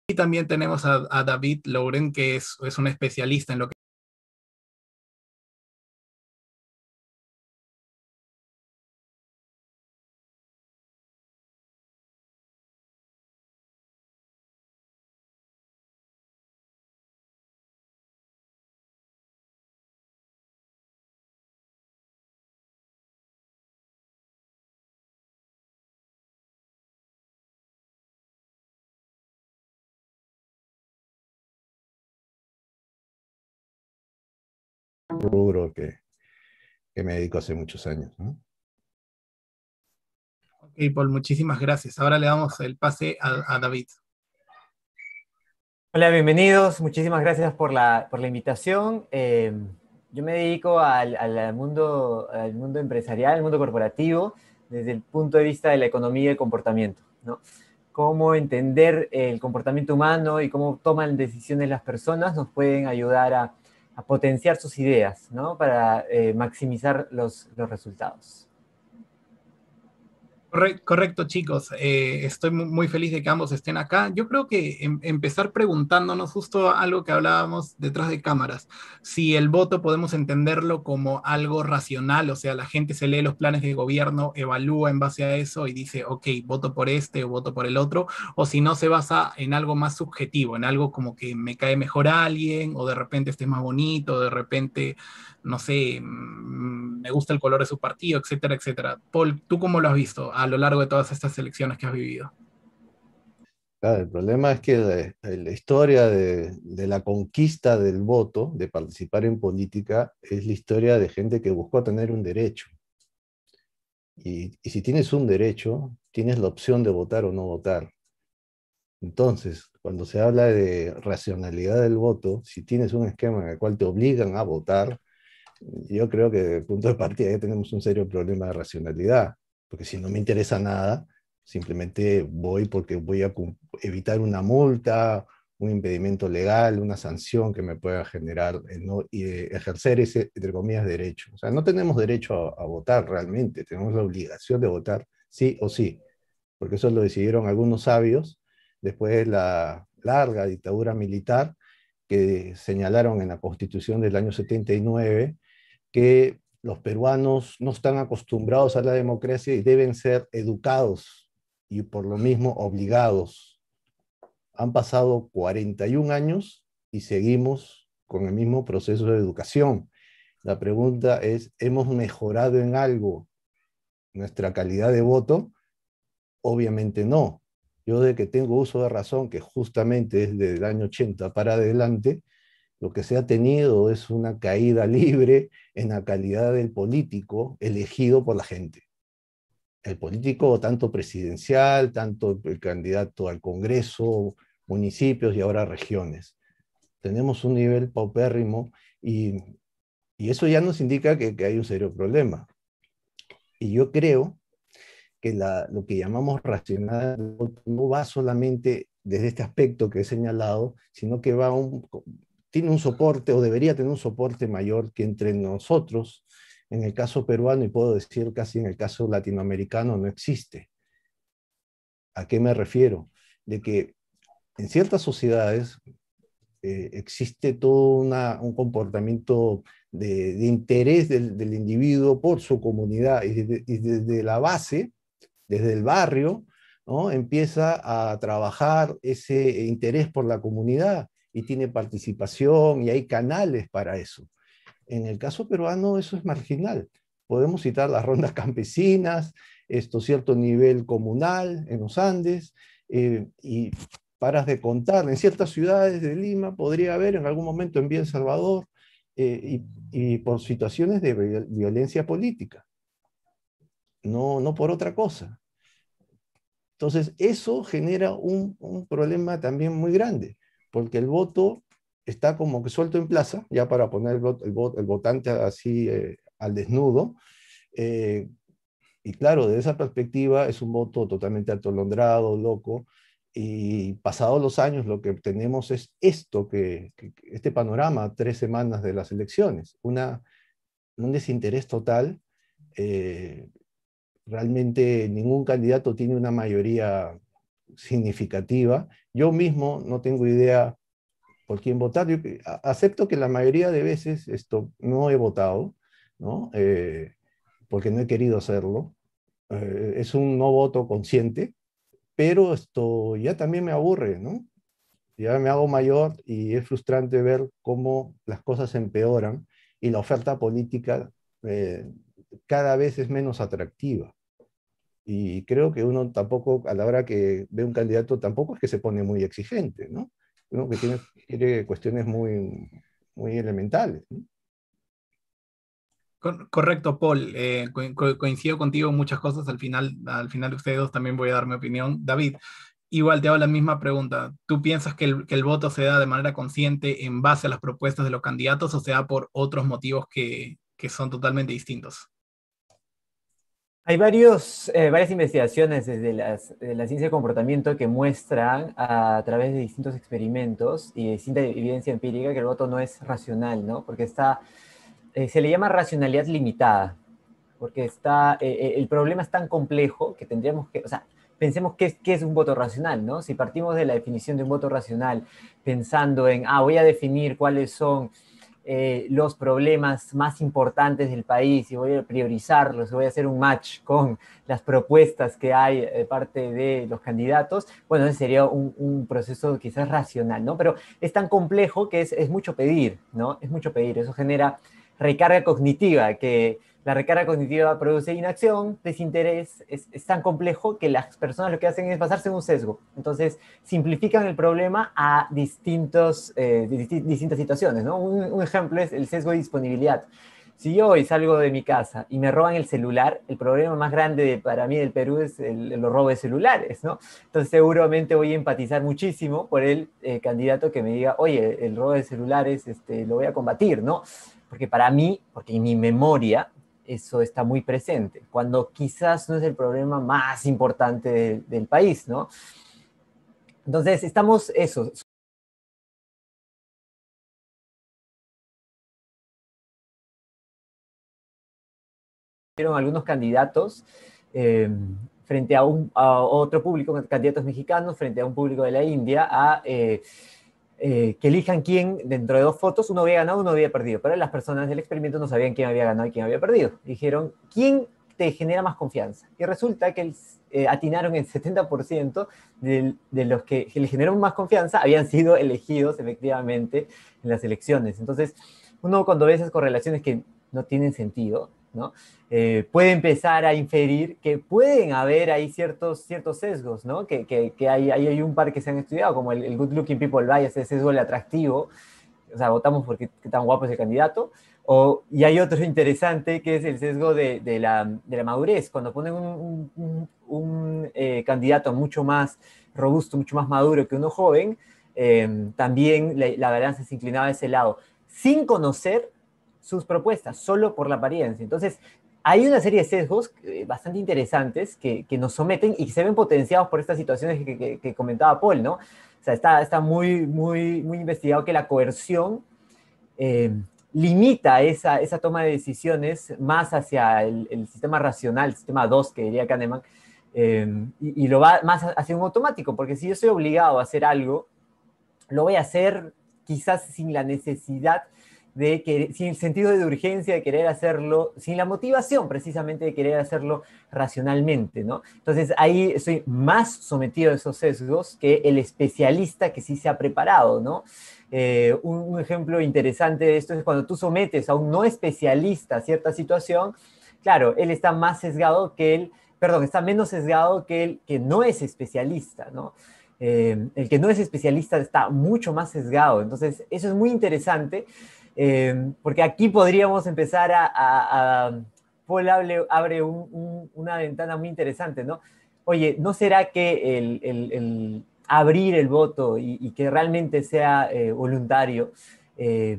Y también tenemos a David Lauren, que es un especialista en lo que... Rubro que me dedico hace muchos años, ¿no? Ok, Paul, muchísimas gracias. Ahora le damos el pase a David. Hola, bienvenidos. Muchísimas gracias por la invitación. Yo me dedico al mundo empresarial, al mundo corporativo, desde el punto de vista de la economía y el comportamiento, ¿no? Cómo entender el comportamiento humano y cómo toman decisiones las personas nos pueden ayudar a potenciar sus ideas, ¿no? Para maximizar los resultados. Correcto, chicos. Estoy muy feliz de que ambos estén acá. Yo creo que empezar preguntándonos justo algo que hablábamos detrás de cámaras. Si el voto podemos entenderlo como algo racional, o sea, la gente se lee los planes de gobierno, evalúa en base a eso y dice, ok, voto por este o voto por el otro, o si no se basa en algo más subjetivo, en algo como que me cae mejor a alguien, o de repente este es más bonito, o de repente no sé, me gusta el color de su partido, etcétera, etcétera. Paul, ¿tú cómo lo has visto a lo largo de todas estas elecciones que has vivido? Claro, el problema es que la historia de la conquista del voto, de participar en política, es la historia de gente que buscó tener un derecho. Y si tienes un derecho, tienes la opción de votar o no votar. Entonces, cuando se habla de racionalidad del voto, si tienes un esquema en el cual te obligan a votar, yo creo que desde el punto de partida ya tenemos un serio problema de racionalidad, porque si no me interesa nada, simplemente voy porque voy a evitar una multa, un impedimento legal, una sanción que me pueda generar no, y, ejercer ese, entre comillas, derecho. O sea, no tenemos derecho a votar realmente, tenemos la obligación de votar sí o sí, porque eso lo decidieron algunos sabios después de la larga dictadura militar que señalaron en la Constitución del año 79 que los peruanos no están acostumbrados a la democracia y deben ser educados y por lo mismo obligados. Han pasado 41 años y seguimos con el mismo proceso de educación. La pregunta es, ¿hemos mejorado en algo nuestra calidad de voto? Obviamente no. Yo de que tengo uso de razón, que justamente es del año 80 para adelante, lo que se ha tenido es una caída libre en la calidad del político elegido por la gente. El político tanto presidencial, tanto el candidato al Congreso, municipios y ahora regiones. Tenemos un nivel paupérrimo y eso ya nos indica que hay un serio problema. Y yo creo que lo que llamamos racional no va solamente desde este aspecto que he señalado, sino que tiene un soporte o debería tener un soporte mayor que entre nosotros, en el caso peruano y puedo decir casi en el caso latinoamericano no existe. ¿A qué me refiero? De que en ciertas sociedades existe todo un comportamiento de interés del individuo por su comunidad y desde la base desde el barrio, ¿no? Empieza a trabajar ese interés por la comunidad y tiene participación y hay canales para eso. En el caso peruano eso es marginal. Podemos citar las rondas campesinas, cierto nivel comunal en los Andes, y paras de contar, en ciertas ciudades de Lima podría haber en algún momento en Vía El Salvador, y por situaciones de violencia política, no por otra cosa. Entonces, eso genera un problema también muy grande, porque el voto está como que suelto en plaza, ya para poner el votante así al desnudo, eh, y claro, de esa perspectiva es un voto totalmente atolondrado, loco, y pasados los años lo que tenemos es esto, este panorama, 3 semanas de las elecciones, un desinterés total. eh, Realmente ningún candidato tiene una mayoría significativa. Yo mismo no tengo idea por quién votar. Yo acepto que la mayoría de veces no he votado, ¿no? Porque no he querido hacerlo. Es un no voto consciente, pero esto ya también me aburre, ¿no? Ya me hago mayor y es frustrante ver cómo las cosas empeoran y la oferta política eh, cada vez es menos atractiva. Y creo que uno tampoco, a la hora que ve un candidato, tampoco es que se pone muy exigente, ¿no? Uno que quiere cuestiones muy elementales, ¿no? Correcto, Paul. Coincido contigo en muchas cosas. Al final de ustedes dos también voy a dar mi opinión. David, igual te hago la misma pregunta. ¿Tú piensas que el voto se da de manera consciente en base a las propuestas de los candidatos o se da por otros motivos que son totalmente distintos? Hay varias investigaciones desde de la ciencia del comportamiento que muestran través de distintos experimentos y de distinta evidencia empírica que el voto no es racional, ¿no? Porque se le llama racionalidad limitada, porque el problema es tan complejo que tendríamos que, o sea, pensemos qué es un voto racional, ¿no? Si partimos de la definición de un voto racional pensando en, voy a definir cuáles son los problemas más importantes del país y voy a priorizarlos, voy a hacer un match con las propuestas que hay de parte de los candidatos, bueno, ese sería un proceso quizás racional, ¿no? Pero es tan complejo que es mucho pedir, ¿no? Es mucho pedir, eso genera recarga cognitiva, que la recarga cognitiva produce inacción, desinterés, es tan complejo que las personas lo que hacen es basarse en un sesgo. Entonces, simplifican el problema a distintas situaciones, ¿no? Un ejemplo es el sesgo de disponibilidad. Si yo hoy salgo de mi casa y me roban el celular, el problema más grande para mí del Perú es el robo de celulares, ¿no? Entonces seguramente voy a empatizar muchísimo por el candidato que me diga, oye, el robo de celulares lo voy a combatir, ¿no? Porque para mí, porque en mi memoria, eso está muy presente, cuando quizás no es el problema más importante del país, ¿no? Entonces, estamos eso. Algunos candidatos frente a otro público, candidatos mexicanos, frente a un público de la India, que elijan quién, dentro de dos fotos, uno había ganado, uno había perdido. Pero las personas del experimento no sabían quién había ganado y quién había perdido. Dijeron, ¿quién te genera más confianza? Y resulta que atinaron el 70% de los que les generaron más confianza habían sido elegidos efectivamente en las elecciones. Entonces, uno cuando ve esas correlaciones que no tienen sentido, ¿no? Puede empezar a inferir que pueden haber ahí ciertos sesgos, ¿no? Que hay un par que se han estudiado, como el good looking people bias, ese sesgo del atractivo, o sea, votamos porque qué tan guapo es el candidato, y hay otro interesante que es el sesgo de la madurez, cuando ponen un candidato mucho más robusto, mucho más maduro que uno joven, también la balanza se inclinaba a ese lado, sin conocer sus propuestas, solo por la apariencia. Entonces, hay una serie de sesgos bastante interesantes que nos someten y que se ven potenciados por estas situaciones que comentaba Paul, ¿no? O sea, está muy investigado que la coerción limita esa toma de decisiones más hacia el sistema racional, el sistema 2, que diría Kahneman, y lo va más hacia un automático, porque si yo estoy obligado a hacer algo, lo voy a hacer quizás sin la necesidad sin el sentido de urgencia de querer hacerlo, sin la motivación precisamente de querer hacerlo racionalmente, ¿no? Entonces ahí estoy más sometido a esos sesgos que el especialista que sí se ha preparado, ¿no? Un ejemplo interesante de esto es cuando tú sometes a un no especialista a cierta situación, claro, él está más sesgado está menos sesgado que el que no es especialista, ¿no? El que no es especialista está mucho más sesgado. Entonces, eso es muy interesante, porque aquí podríamos empezar Paul abre una ventana muy interesante, ¿no? Oye, ¿no será que el abrir el voto y que realmente sea voluntario,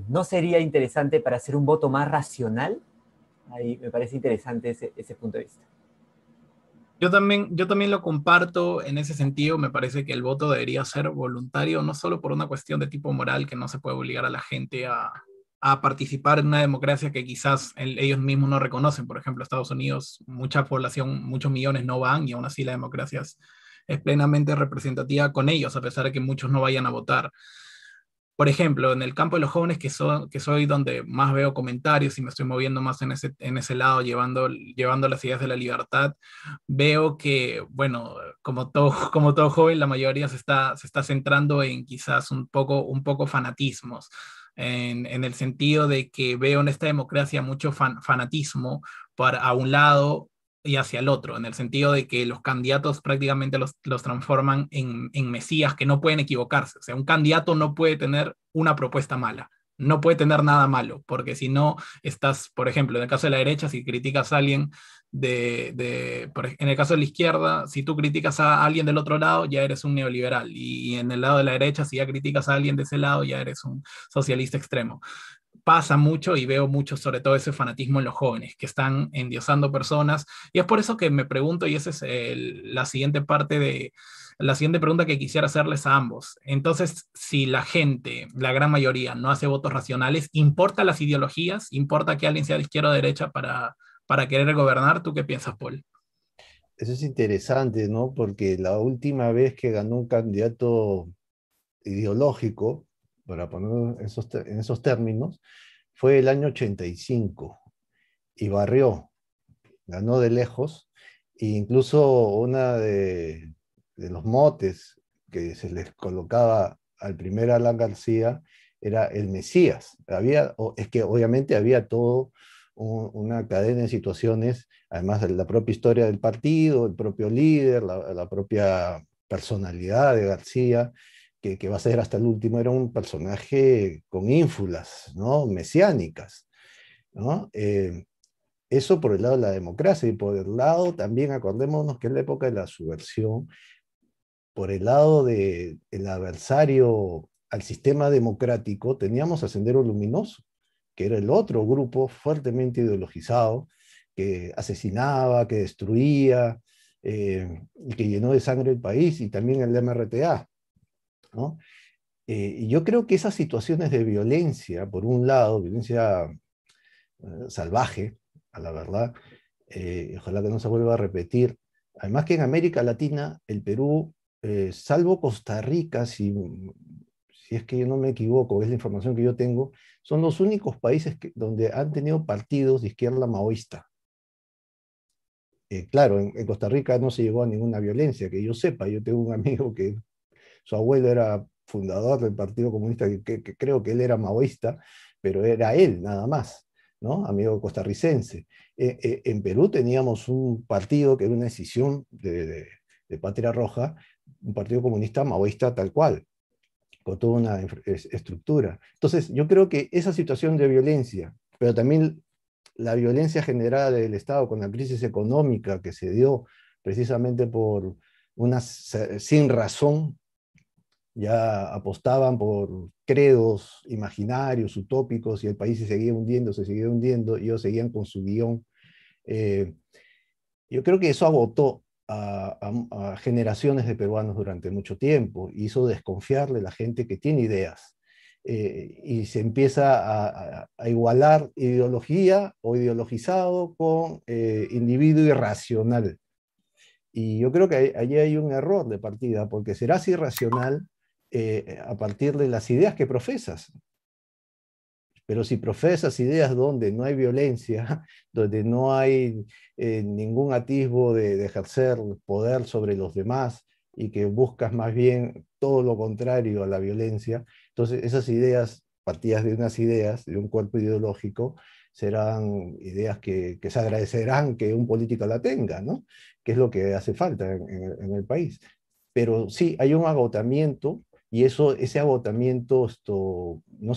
no sería interesante para hacer un voto más racional? Ahí me parece interesante ese punto de vista. Yo también lo comparto en ese sentido. Me parece que el voto debería ser voluntario, no solo por una cuestión de tipo moral, que no se puede obligar a la gente a participar en una democracia que quizás ellos mismos no reconocen. Por ejemplo, Estados Unidos, mucha población, muchos millones no van y aún así la democracia es plenamente representativa con ellos, a pesar de que muchos no vayan a votar. Por ejemplo, en el campo de los jóvenes, que soy donde más veo comentarios y me estoy moviendo más en ese lado, llevando las ideas de la libertad, veo que, bueno, como todo joven, la mayoría se está centrando en quizás un poco fanatismos, en el sentido de que veo en esta democracia mucho fanatismo para a un lado y hacia el otro, en el sentido de que los candidatos prácticamente los transforman en mesías que no pueden equivocarse. O sea, un candidato no puede tener una propuesta mala, no puede tener nada malo, porque si no estás, por ejemplo, en el caso de la derecha, si criticas a alguien en el caso de la izquierda, si tú criticas a alguien del otro lado, ya eres un neoliberal, y en el lado de la derecha, si ya criticas a alguien de ese lado, ya eres un socialista extremo. Pasa mucho y veo mucho sobre todo ese fanatismo en los jóvenes que están endiosando personas, y es por eso que me pregunto, y esa es la siguiente parte de la siguiente pregunta que quisiera hacerles a ambos. Entonces, si la gente, la gran mayoría, no hace votos racionales, ¿importa las ideologías? ¿Importa que alguien sea de izquierda o derecha para querer gobernar? ¿Tú qué piensas, Paul? Eso es interesante, ¿no? Porque la última vez que ganó un candidato ideológico, para ponerlo en esos términos, fue el año 85 y barrió, ganó de lejos, e incluso una de los motes que se les colocaba al primer Alan García era el Mesías. Es que obviamente había todo una cadena de situaciones, además de la propia historia del partido, el propio líder, la propia personalidad de García, que va a ser hasta el último, era un personaje con ínfulas, ¿no? Mesiánicas, ¿no? Eso por el lado de la democracia, y por el lado también, acordémonos que es la época de la subversión, por el lado del adversario al sistema democrático, teníamos a Sendero Luminoso, que era el otro grupo fuertemente ideologizado, que asesinaba, que destruía, y que llenó de sangre el país, y también el MRTA, ¿no? Y yo creo que esas situaciones de violencia, por un lado, violencia salvaje, a la verdad, ojalá que no se vuelva a repetir. Además que en América Latina, el Perú, salvo Costa Rica, si es que yo no me equivoco, es la información que yo tengo, son los únicos países donde han tenido partidos de izquierda maoísta. Claro, en Costa Rica no se llegó a ninguna violencia, que yo sepa. Yo tengo un amigo que su abuelo era fundador del Partido Comunista, que creo que él era maoísta, pero era él nada más, ¿no? Amigo costarricense. En Perú teníamos un partido que era una escisión de Patria Roja, un partido comunista maoísta tal cual, con toda una estructura. Entonces, yo creo que esa situación de violencia, pero también la violencia generada del Estado con la crisis económica que se dio precisamente por una sin razón, ya apostaban por credos imaginarios, utópicos, y el país se seguía hundiendo, y ellos seguían con su guión. Eh, yo creo que eso agotó a generaciones de peruanos durante mucho tiempo, hizo desconfiar de la gente que tiene ideas. Y se empieza a igualar ideología o ideologizado con individuo irracional. Y yo creo que allí hay un error de partida, porque serás irracional a partir de las ideas que profesas. Pero si profesas ideas donde no hay violencia, donde no hay ningún atisbo de ejercer poder sobre los demás, y que buscas más bien todo lo contrario a la violencia, entonces esas ideas, partidas de unas ideas, de un cuerpo ideológico, serán ideas que se agradecerán que un político la tenga, ¿no? Que es lo que hace falta en el país. Pero sí, hay un agotamiento, y ese agotamiento, no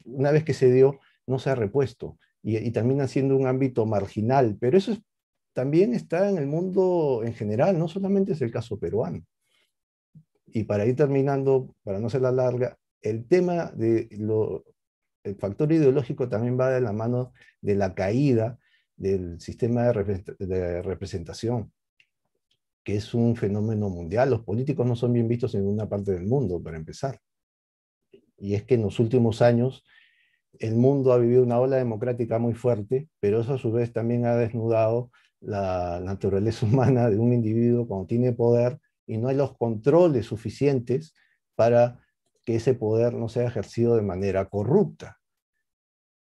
una vez que se dio, no se ha repuesto, y termina siendo un ámbito marginal, pero también está en el mundo en general, no solamente es el caso peruano. Y para ir terminando, para no ser la larga, el tema el factor ideológico también va de la mano de la caída del sistema de representación, que es un fenómeno mundial. Los políticos no son bien vistos en ninguna parte del mundo, para empezar. Y es que en los últimos años el mundo ha vivido una ola democrática muy fuerte, pero eso a su vez también ha desnudado la naturaleza humana de un individuo cuando tiene poder, y no hay los controles suficientes para que ese poder no sea ejercido de manera corrupta.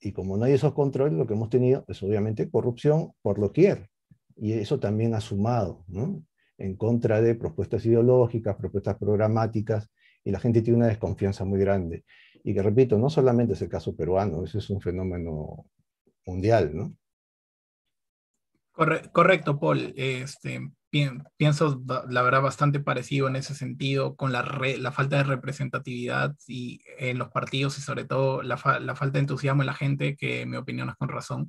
Y como no hay esos controles, lo que hemos tenido es obviamente corrupción por doquier. Y eso también ha sumado, ¿no?, en contra de propuestas ideológicas, propuestas programáticas, y la gente tiene una desconfianza muy grande. Y que, repito, no solamente es el caso peruano, ese es un fenómeno mundial, ¿no? Correcto, Paul. Pienso, la verdad, bastante parecido en ese sentido, con la falta de representatividad y en los partidos y sobre todo la falta de entusiasmo en la gente, que en mi opinión es con razón.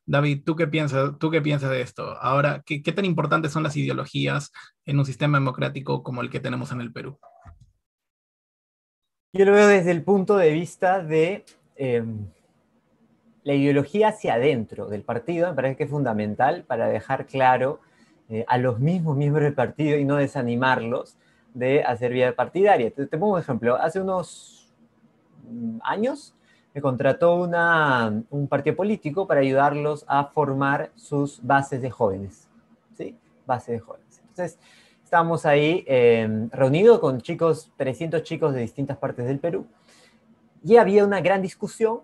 David, ¿tú qué piensas de esto? Ahora, ¿qué tan importantes son las ideologías en un sistema democrático como el que tenemos en el Perú? Yo lo veo desde el punto de vista de la ideología hacia adentro del partido. Me parece que es fundamental para dejar claro a los mismos miembros del partido y no desanimarlos de hacer vida partidaria. Te pongo un ejemplo. Hace unos años me contrató un partido político para ayudarlos a formar sus bases de jóvenes, ¿sí? Bases de jóvenes. Entonces, estábamos ahí reunidos con 300 chicos de distintas partes del Perú, y había una gran discusión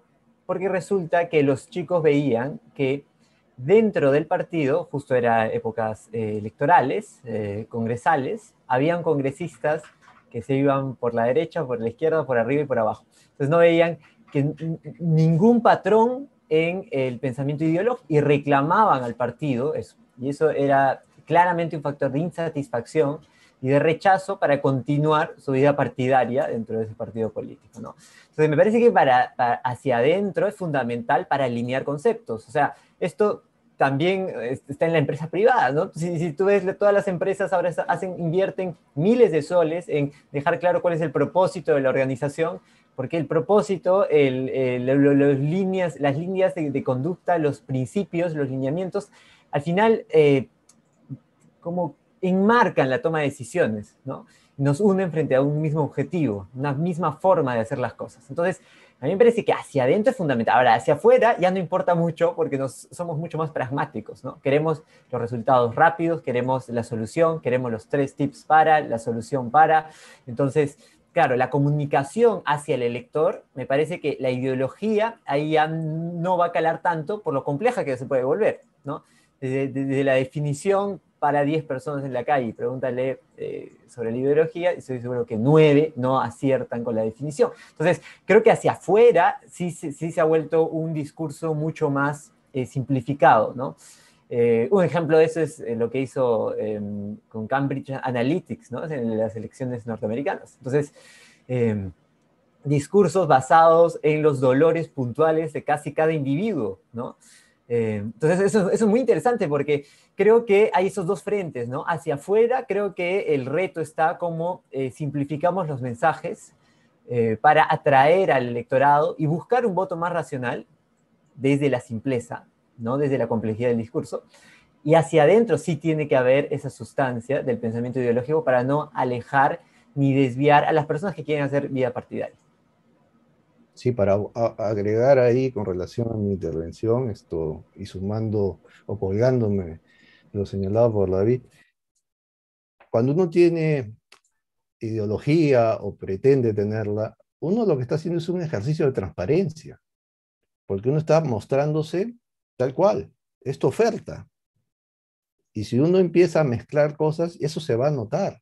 porque resulta que los chicos veían que dentro del partido, justo era épocas electorales, congresales, habían congresistas que se iban por la derecha, por la izquierda, por arriba y por abajo. Entonces no veían que ningún patrón en el pensamiento ideológico y reclamaban al partido eso. Y eso era claramente un factor de insatisfacción y de rechazo para continuar su vida partidaria dentro de ese partido político, ¿no? Entonces me parece que hacia adentro es fundamental para alinear conceptos. O sea, esto también está en la empresa privada, ¿no? Si tú ves, todas las empresas ahora invierten miles de soles en dejar claro cuál es el propósito de la organización, porque el propósito, las líneas de conducta, los principios, los lineamientos, al final como enmarcan la toma de decisiones, ¿no? Nos unen frente a un mismo objetivo, una misma forma de hacer las cosas. Entonces, a mí me parece que hacia adentro es fundamental. Ahora, hacia afuera ya no importa mucho porque somos mucho más pragmáticos, ¿no? Queremos los resultados rápidos, queremos la solución, queremos los 3 tips para, la solución para. Entonces, claro, la comunicación hacia el elector, me parece que la ideología ahí ya no va a calar tanto por lo compleja que se puede volver, ¿no? Desde la definición para 10 personas en la calle, pregúntale sobre la ideología y estoy seguro que 9 no aciertan con la definición. Entonces, creo que hacia afuera sí se ha vuelto un discurso mucho más simplificado, ¿no? Un ejemplo de eso es lo que hizo con Cambridge Analytics, ¿no?, en las elecciones norteamericanas. Entonces, discursos basados en los dolores puntuales de casi cada individuo, ¿no? Entonces, eso es muy interesante porque creo que hay esos dos frentes, ¿no? Hacia afuera, creo que el reto está como simplificamos los mensajes para atraer al electorado y buscar un voto más racional desde la simpleza, ¿no? Desde la complejidad del discurso. Y hacia adentro sí tiene que haber esa sustancia del pensamiento ideológico para no alejar ni desviar a las personas que quieren hacer vida partidaria. Sí, para agregar ahí con relación a mi intervención, y sumando o colgándome lo señalado por David, cuando uno tiene ideología o pretende tenerla, uno lo que está haciendo es un ejercicio de transparencia, porque uno está mostrándose tal cual, es tu oferta. Y si uno empieza a mezclar cosas, eso se va a notar.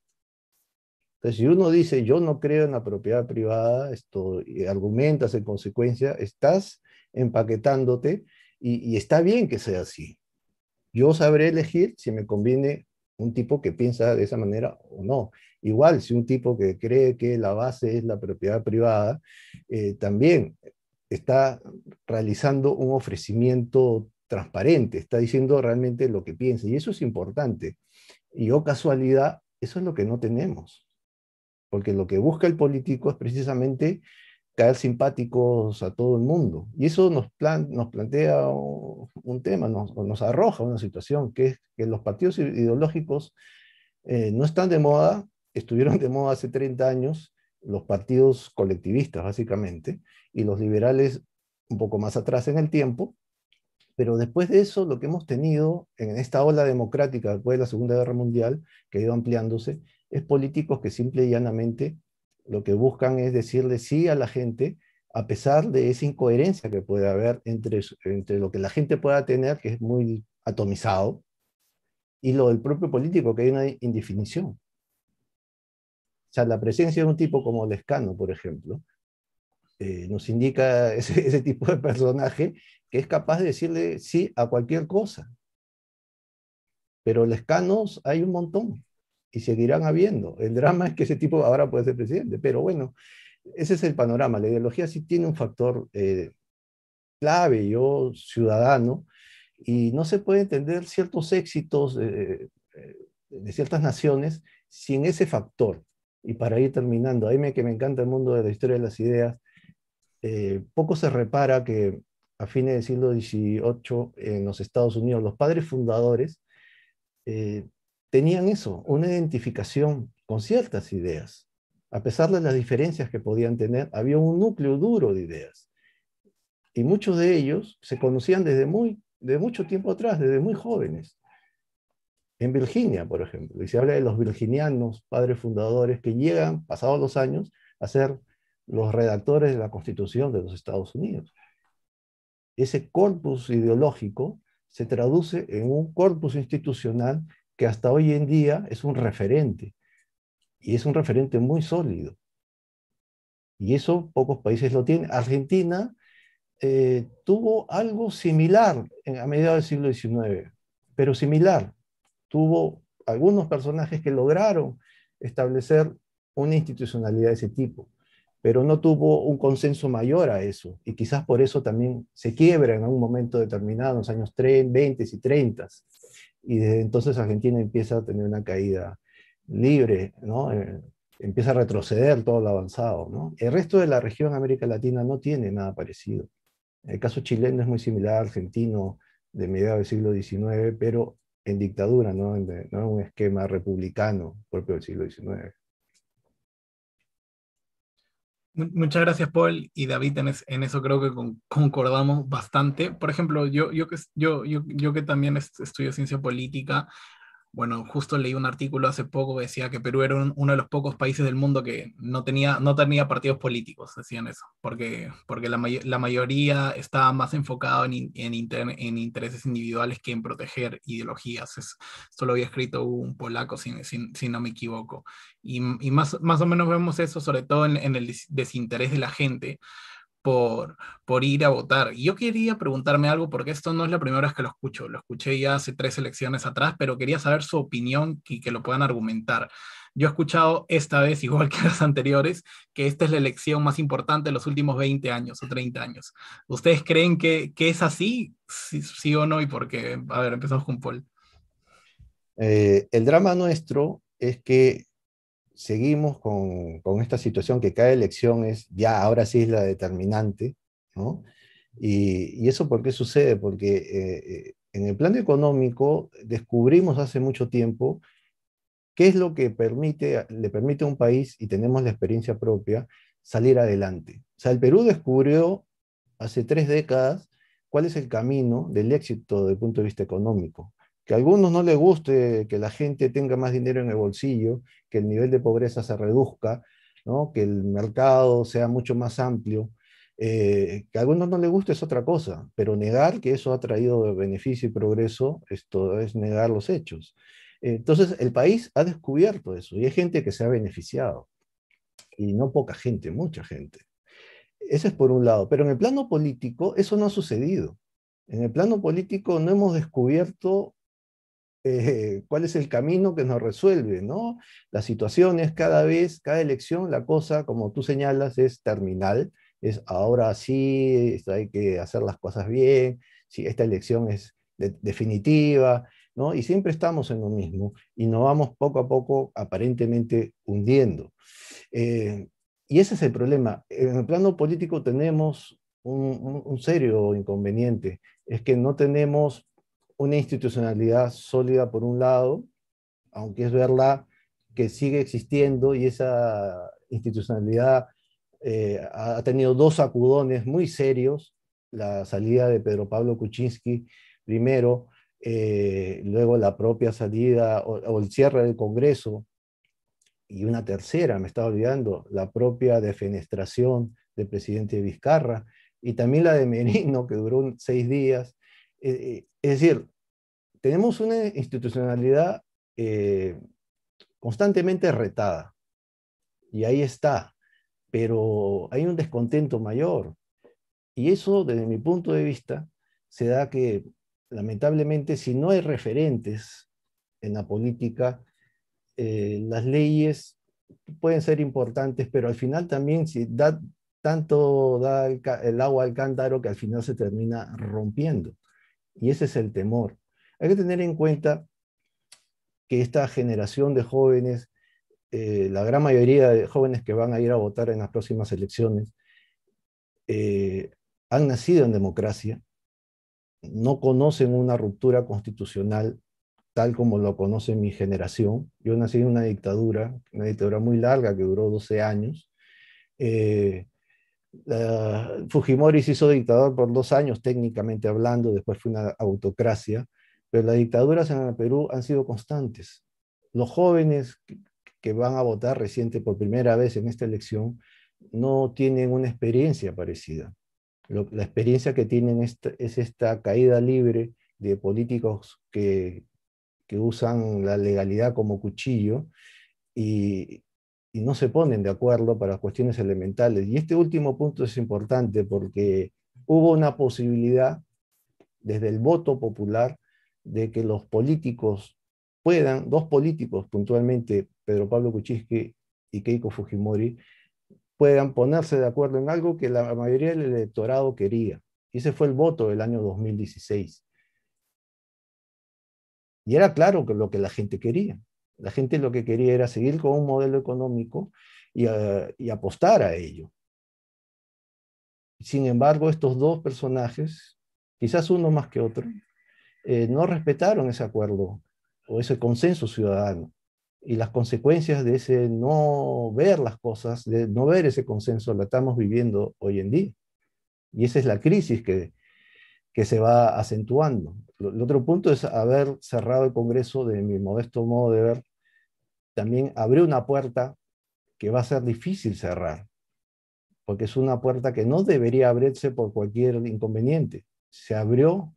Entonces, si uno dice, yo no creo en la propiedad privada, y argumentas en consecuencia, estás empaquetándote y está bien que sea así. Yo sabré elegir si me conviene un tipo que piensa de esa manera o no. Igual, si un tipo que cree que la base es la propiedad privada, también está realizando un ofrecimiento transparente, está diciendo realmente lo que piensa, y eso es importante. Y oh casualidad, eso es lo que no tenemos, porque lo que busca el político es precisamente caer simpáticos a todo el mundo. Y eso nos plantea un tema, nos arroja una situación, que es que los partidos ideológicos no están de moda, estuvieron de moda hace 30 años, los partidos colectivistas básicamente, y los liberales un poco más atrás en el tiempo, pero después de eso lo que hemos tenido en esta ola democrática después de la Segunda Guerra Mundial, que ha ido ampliándose, es políticos que simple y llanamente lo que buscan es decirle sí a la gente, a pesar de esa incoherencia que puede haber entre lo que la gente pueda tener, que es muy atomizado, y lo del propio político, que hay una indefinición. O sea, la presencia de un tipo como Lescano, por ejemplo, nos indica ese tipo de personaje que es capaz de decirle sí a cualquier cosa. Pero Lescanos hay un montón y seguirán habiendo. El drama es que ese tipo ahora puede ser presidente, pero bueno, ese es el panorama. La ideología sí tiene un factor clave, yo ciudadano, y no se puede entender ciertos éxitos de ciertas naciones sin ese factor. Y para ir terminando, que me encanta el mundo de la historia de las ideas, poco se repara que a fines del siglo XVIII en los Estados Unidos, los padres fundadores eh, tenían eso, una identificación con ciertas ideas. A pesar de las diferencias que podían tener, había un núcleo duro de ideas. Y muchos de ellos se conocían de mucho tiempo atrás, desde muy jóvenes. En Virginia, por ejemplo, y se habla de los virginianos, padres fundadores, que llegan, pasados los años, a ser los redactores de la Constitución de los Estados Unidos. Ese corpus ideológico se traduce en un corpus institucional que hasta hoy en día es un referente, y es un referente muy sólido. Y eso pocos países lo tienen. Argentina tuvo algo similar a mediados del siglo XIX, pero similar. Tuvo algunos personajes que lograron establecer una institucionalidad de ese tipo, pero no tuvo un consenso mayor a eso, y quizás por eso también se quiebra en un momento determinado, en los años 30, 20 y 30, y desde entonces Argentina empieza a tener una caída libre, ¿no? Empieza a retroceder todo lo avanzado, ¿no? El resto de la región América Latina no tiene nada parecido. El caso chileno es muy similar al argentino de mediados del siglo XIX, pero en dictadura, no en un esquema republicano propio del siglo XIX. Muchas gracias, Paul y David. En eso creo que concordamos bastante. Por ejemplo, yo que también estudio ciencia política, bueno, justo leí un artículo hace poco que decía que Perú era uno de los pocos países del mundo que no tenía partidos políticos, decían eso, porque la mayoría estaba más enfocado en intereses individuales que en proteger ideologías. Esto lo había escrito un polaco, si no me equivoco. Y más o menos vemos eso, sobre todo en el desinterés de la gente por ir a votar. Y yo quería preguntarme algo, porque esto no es la primera vez que lo escuché ya hace 3 elecciones atrás, pero quería saber su opinión y que lo puedan argumentar. Yo he escuchado esta vez, igual que las anteriores, que esta es la elección más importante de los últimos 20 años o 30 años. ¿Ustedes creen que es así? Sí o no, y por qué. A ver, empezamos con Paul. El drama nuestro es que seguimos con esta situación que cada elección es, ya ahora sí es la determinante, ¿no? Y eso por qué sucede, porque en el plano económico descubrimos hace mucho tiempo qué es lo que le permite a un país, y tenemos la experiencia propia, salir adelante. O sea, el Perú descubrió hace 3 décadas cuál es el camino del éxito desde el punto de vista económico. Que a algunos no les guste que la gente tenga más dinero en el bolsillo, que el nivel de pobreza se reduzca, ¿no? Que el mercado sea mucho más amplio. Que a algunos no les guste es otra cosa, pero negar que eso ha traído beneficio y progreso, esto es negar los hechos. Entonces, el país ha descubierto eso y hay gente que se ha beneficiado, y no poca gente, mucha gente. Eso es por un lado, pero en el plano político eso no ha sucedido. En el plano político no hemos descubierto cuál es el camino que nos resuelve, ¿no? Las situaciones cada vez, cada elección, la cosa, como tú señalas, es terminal, es ahora sí, hay que hacer las cosas bien, sí, esta elección es definitiva, ¿no? Y siempre estamos en lo mismo y nos vamos poco a poco aparentemente hundiendo. Eh, y ese es el problema. En el plano político tenemos un serio inconveniente, es que no tenemos una institucionalidad sólida por un lado, aunque es verdad que sigue existiendo, y esa institucionalidad ha tenido dos sacudones muy serios: la salida de Pedro Pablo Kuczynski primero, luego la propia salida o el cierre del Congreso y una tercera, me estaba olvidando, la propia defenestración del presidente Vizcarra, y también la de Merino, que duró 6 días. Es decir, tenemos una institucionalidad constantemente retada, y ahí está, pero hay un descontento mayor, y eso, desde mi punto de vista, se da que, lamentablemente, si no hay referentes en la política, las leyes pueden ser importantes, pero al final también si da tanto da el agua al cántaro que al final se termina rompiendo. Y ese es el temor. Hay que tener en cuenta que esta generación de jóvenes, la gran mayoría de jóvenes que van a ir a votar en las próximas elecciones, eh, han nacido en democracia, no conocen una ruptura constitucional tal como lo conoce mi generación. Yo nací en una dictadura muy larga que duró 12 años. Eh, Fujimori se hizo dictador por 2 años, técnicamente hablando, después fue una autocracia, pero las dictaduras en el Perú han sido constantes. Los jóvenes que van a votar reciente por primera vez en esta elección no tienen una experiencia parecida. La experiencia que tienen es esta caída libre de políticos que usan la legalidad como cuchillo y, y no se ponen de acuerdo para cuestiones elementales. Y este último punto es importante porque hubo una posibilidad desde el voto popular de que los políticos puedan, dos políticos puntualmente, Pedro Pablo Kuczynski y Keiko Fujimori, puedan ponerse de acuerdo en algo que la mayoría del electorado quería. Y ese fue el voto del año 2016. Y era claro que lo que la gente quería. La gente lo que quería era seguir con un modelo económico y apostar a ello. Sin embargo, estos dos personajes, quizás uno más que otro, no respetaron ese acuerdo o ese consenso ciudadano. Y las consecuencias de ese no ver las cosas, de no ver ese consenso, la estamos viviendo hoy en día. Y esa es la crisis que se va acentuando. El otro punto es haber cerrado el Congreso, de mi modesto modo de ver, también abrió una puerta que va a ser difícil cerrar, porque es una puerta que no debería abrirse por cualquier inconveniente. Se abrió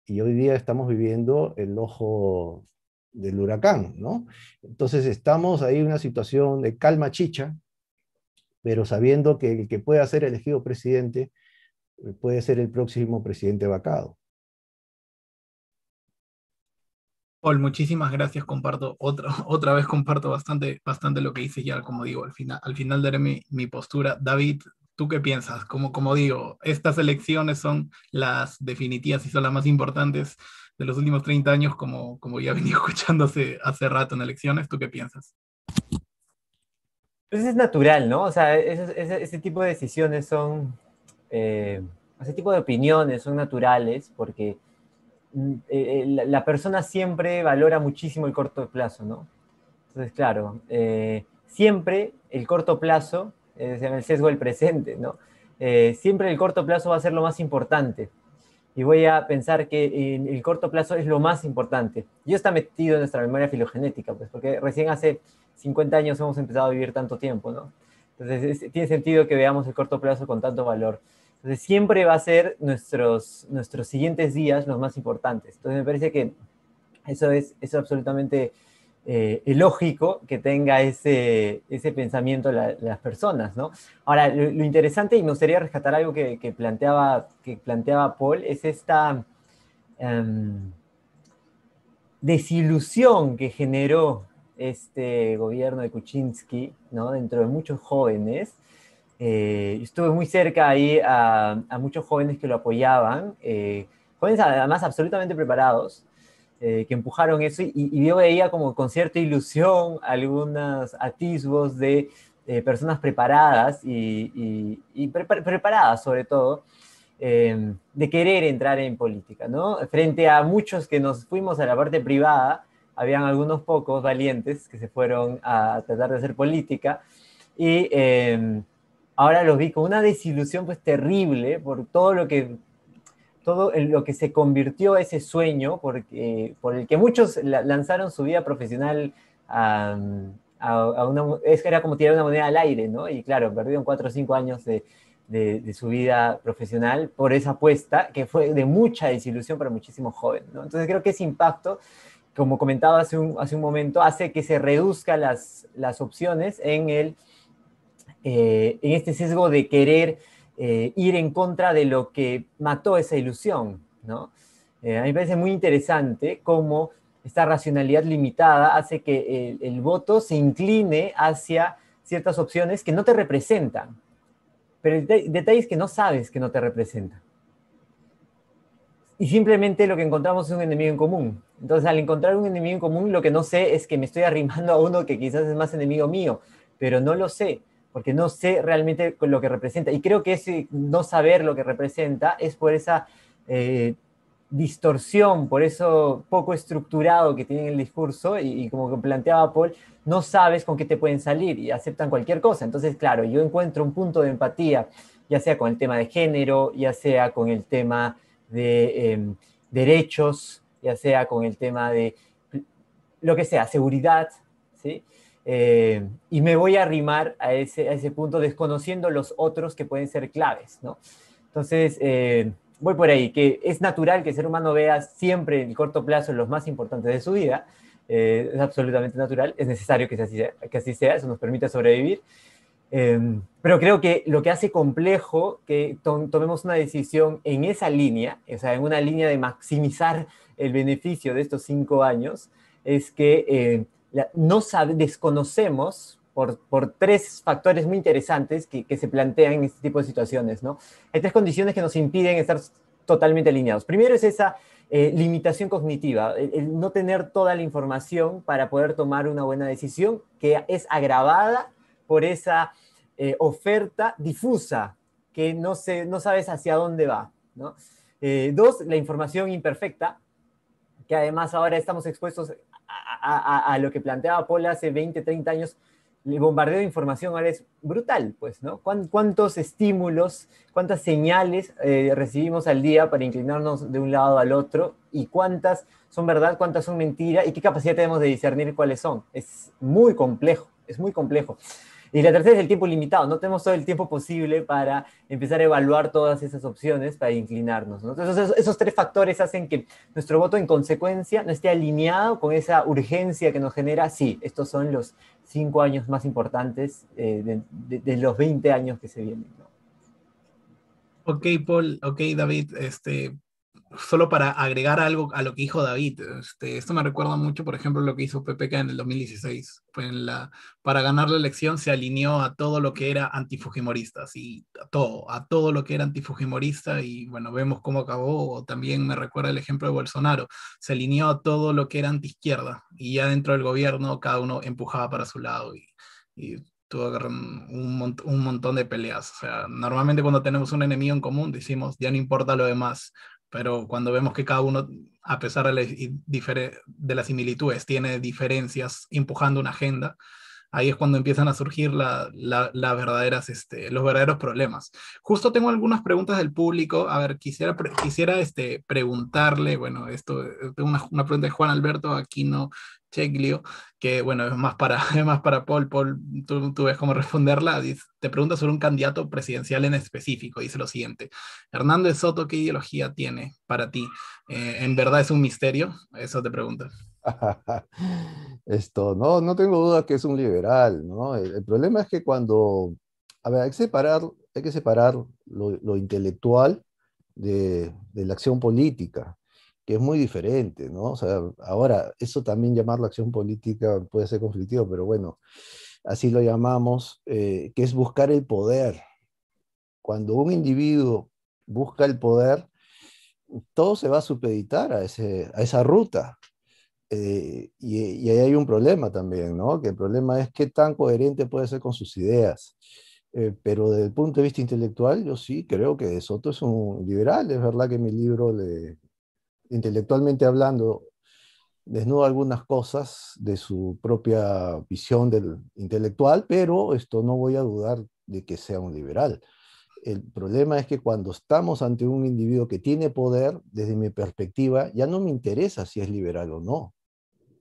y hoy día estamos viviendo el ojo del huracán, ¿no? Entonces estamos ahí en una situación de calma chicha, pero sabiendo que el que pueda ser elegido presidente puede ser el próximo presidente vacado. Paul, muchísimas gracias. Comparto otra vez comparto bastante lo que dices ya, como digo, al final daré mi postura. David, ¿tú qué piensas? Como digo, estas elecciones son las definitivas y son las más importantes de los últimos 30 años, como ya venía escuchándose hace rato en elecciones. ¿Tú qué piensas? Pues es natural, ¿no? O sea, ese tipo de decisiones son, ese tipo de opiniones son naturales porque la persona siempre valora muchísimo el corto plazo, ¿no? Entonces, claro, siempre el corto plazo, se llama el sesgo del presente, ¿no? Siempre el corto plazo va a ser lo más importante. Y voy a pensar que el corto plazo es lo más importante. Y eso está metido en nuestra memoria filogenética, pues, porque recién hace 50 años hemos empezado a vivir tanto tiempo, ¿no? Entonces, tiene sentido que veamos el corto plazo con tanto valor. Entonces, siempre va a ser nuestros siguientes días los más importantes. Entonces, me parece que eso es absolutamente lógico que tenga ese pensamiento las personas, ¿no? Ahora, lo interesante, y me gustaría rescatar algo que planteaba Paul, es esta desilusión que generó este gobierno de Kuczynski, ¿no? Dentro de muchos jóvenes. Estuve muy cerca ahí a muchos jóvenes que lo apoyaban, jóvenes además absolutamente preparados, que empujaron eso y yo veía como con cierta ilusión algunos atisbos de personas preparadas preparadas sobre todo, de querer entrar en política, ¿no? Frente a muchos que nos fuimos a la parte privada, habían algunos pocos valientes que se fueron a tratar de hacer política y ahora los vi con una desilusión pues terrible por todo lo que se convirtió ese sueño por el que muchos lanzaron su vida profesional era como tirar una moneda al aire, ¿no? Y claro, perdieron 4 o 5 años de su vida profesional por esa apuesta que fue de mucha desilusión para muchísimos jóvenes, ¿no? Entonces creo que ese impacto, como comentaba hace un momento, hace que se reduzcan las opciones en este sesgo de querer ir en contra de lo que mató esa ilusión, ¿no? A mí me parece muy interesante cómo esta racionalidad limitada hace que el voto se incline hacia ciertas opciones que no te representan, pero el detalle es que no sabes que no te representan. Y simplemente lo que encontramos es un enemigo en común. Entonces, al encontrar un enemigo en común, lo que no sé es que me estoy arrimando a uno que quizás es más enemigo mío, pero no lo sé, porque no sé realmente lo que representa. Y creo que ese no saber lo que representa es por esa distorsión, por eso poco estructurado que tiene el discurso, y como que planteaba Paul, no sabes con qué te pueden salir y aceptan cualquier cosa. Entonces, claro, yo encuentro un punto de empatía, ya sea con el tema de género, ya sea con el tema de derechos, ya sea con el tema de lo que sea, seguridad, ¿sí? Y me voy a arrimar a ese punto desconociendo los otros que pueden ser claves, ¿no? Entonces, voy por ahí, que es natural que el ser humano vea siempre en el corto plazo los más importantes de su vida, es absolutamente natural, es necesario que así sea, eso nos permite sobrevivir, pero creo que lo que hace complejo que tomemos una decisión en esa línea, o sea, en una línea de maximizar el beneficio de estos 5 años, es que desconocemos por 3 factores muy interesantes que se plantean en este tipo de situaciones, ¿no? Hay 3 condiciones que nos impiden estar totalmente alineados. Primero es esa limitación cognitiva, el no tener toda la información para poder tomar una buena decisión, que es agravada por esa oferta difusa que no sabes hacia dónde va, ¿no? 2, la información imperfecta, que además ahora estamos expuestos a lo que planteaba Paul hace 20, 30 años. El bombardeo de información ahora es brutal, pues, ¿no? ¿Cuántos estímulos, cuántas señales recibimos al día para inclinarnos de un lado al otro? ¿Y cuántas son verdad, cuántas son mentira? ¿Y qué capacidad tenemos de discernir cuáles son? Es muy complejo, es muy complejo. Y la tercera es el tiempo limitado. No tenemos todo el tiempo posible para empezar a evaluar todas esas opciones para inclinarnos, ¿no? Entonces, esos 3 factores hacen que nuestro voto, en consecuencia, no esté alineado con esa urgencia que nos genera. Sí, estos son los 5 años más importantes de los 20 años que se vienen, ¿no? Ok, Paul, ok, David, solo para agregar algo a lo que dijo David, esto me recuerda mucho, por ejemplo, lo que hizo PPK en el 2016. Para ganar la elección se alineó a todo lo que era antifujimorista, sí, a todo lo que era antifujimorista, y bueno, vemos cómo acabó. O también me recuerda el ejemplo de Bolsonaro, se alineó a todo lo que era antiizquierda, y ya dentro del gobierno cada uno empujaba para su lado, y tuvo un montón de peleas. O sea, normalmente cuando tenemos un enemigo en común decimos, ya no importa lo demás, pero cuando vemos que cada uno, a pesar de las similitudes, tiene diferencias empujando una agenda, ahí es cuando empiezan a surgir los verdaderos problemas. Justo tengo algunas preguntas del público. A ver, quisiera preguntarle, bueno, tengo una pregunta de Juan Alberto Aquino Cheglio, que bueno, es más para, es más para Paul. Paul, tú ves cómo responderla. Te pregunta sobre un candidato presidencial en específico. Dice lo siguiente: Hernández Soto, ¿qué ideología tiene para ti? ¿En verdad es un misterio? Eso te pregunta. No tengo duda que es un liberal, ¿no? El problema es que a ver, hay que separar lo intelectual de la acción política, que es muy diferente, ¿no? O sea, ahora, eso también llamarlo acción política puede ser conflictivo, pero bueno, así lo llamamos, que es buscar el poder. Cuando un individuo busca el poder, todo se va a supeditar a esa ruta. Y ahí hay un problema también, ¿no? Que el problema es qué tan coherente puede ser con sus ideas. Pero desde el punto de vista intelectual, yo sí creo que De Soto es un liberal. Es verdad que en mi libro, intelectualmente hablando, desnuda algunas cosas de su propia visión del intelectual, pero esto no voy a dudar de que sea un liberal. El problema es que cuando estamos ante un individuo que tiene poder, desde mi perspectiva, ya no me interesa si es liberal o no.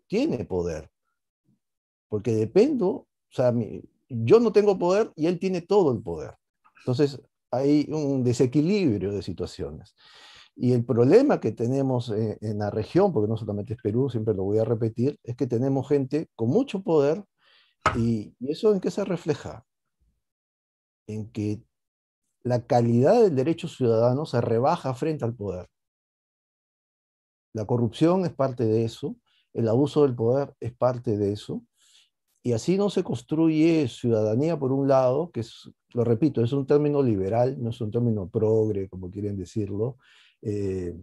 Tiene poder. porque dependo, o sea, yo no tengo poder y él tiene todo el poder. Entonces hay un desequilibrio de situaciones. Y el problema que tenemos en la región, porque no solamente es Perú, siempre lo voy a repetir, es que tenemos gente con mucho poder y eso en qué se refleja, en que la calidad del derecho ciudadano se rebaja frente al poder. La corrupción es parte de eso, el abuso del poder es parte de eso, y así no se construye ciudadanía por un lado, que es, lo repito, es un término liberal, no es un término progre, como quieren decirlo. Eh,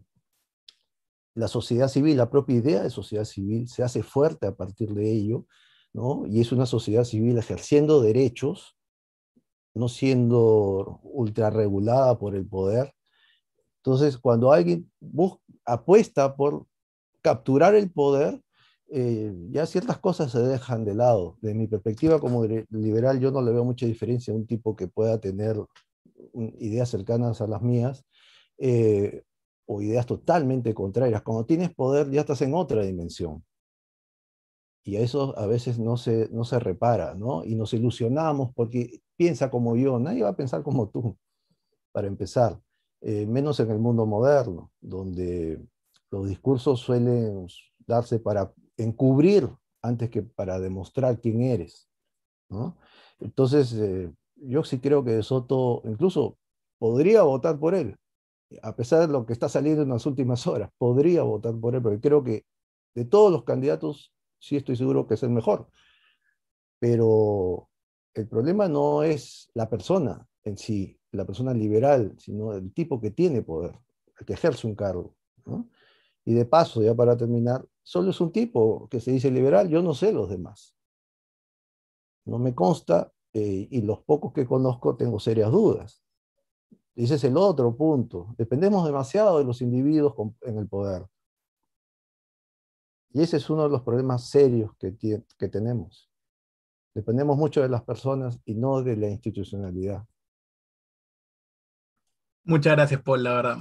la sociedad civil, la propia idea de sociedad civil se hace fuerte a partir de ello, ¿no? Y es una sociedad civil ejerciendo derechos, no siendo ultrarregulada por el poder. Entonces, cuando alguien apuesta por capturar el poder, ya ciertas cosas se dejan de lado. De mi perspectiva como liberal, yo no le veo mucha diferencia a un tipo que pueda tener ideas cercanas a las mías, eh, o ideas totalmente contrarias. Cuando tienes poder, ya estás en otra dimensión. Y a eso a veces no se repara, ¿no? Y nos ilusionamos porque piensa como yo, nadie va a pensar como tú, para empezar. Menos en el mundo moderno, donde los discursos suelen darse para encubrir antes que para demostrar quién eres, ¿no? Entonces, yo sí creo que De Soto incluso podría votar por él, a pesar de lo que está saliendo en las últimas horas, podría votar por él, porque creo que de todos los candidatos, sí estoy seguro que es el mejor. Pero el problema no es la persona en sí, la persona liberal, sino el tipo que tiene poder, el que ejerce un cargo, ¿no? Y de paso, ya para terminar, solo es un tipo que se dice liberal, yo no sé los demás. No me consta, y los pocos que conozco tengo serias dudas. Ese es el otro punto. Dependemos demasiado de los individuos en el poder. Y ese es uno de los problemas serios que tenemos. Dependemos mucho de las personas y no de la institucionalidad. Muchas gracias, Paul, la verdad,